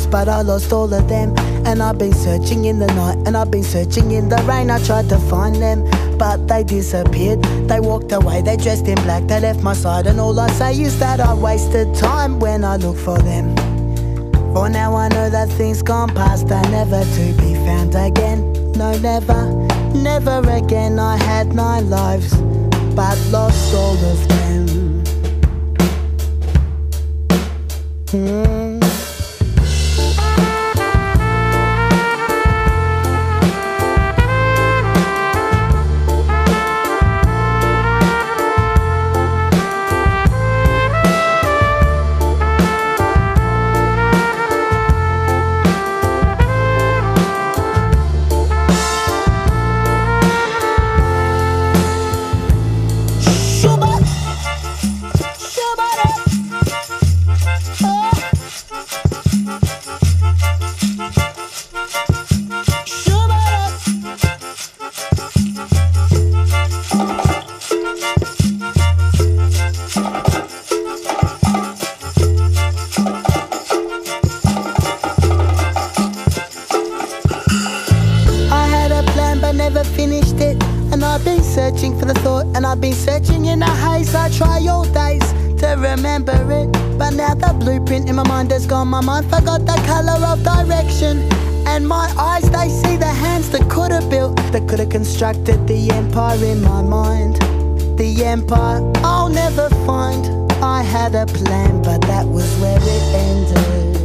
but I lost all of them. And I've been searching in the night, and I've been searching in the rain. I tried to find them, but they disappeared. They walked away, they dressed in black, they left my side. And all I say is that I wasted time when I look for them. For now I know that things gone past are never to be found again. No, never, never again. I had 9 lives, but lost all of them. Never finished it, and I've been searching for the thought, and I've been searching in a haze. I try all days to remember it, but now the blueprint in my mind has gone. My mind forgot the colour of direction, and my eyes, they see the hands that could have built, that could have constructed the empire in my mind. The empire I'll never find. I had a plan, but that was where it ended.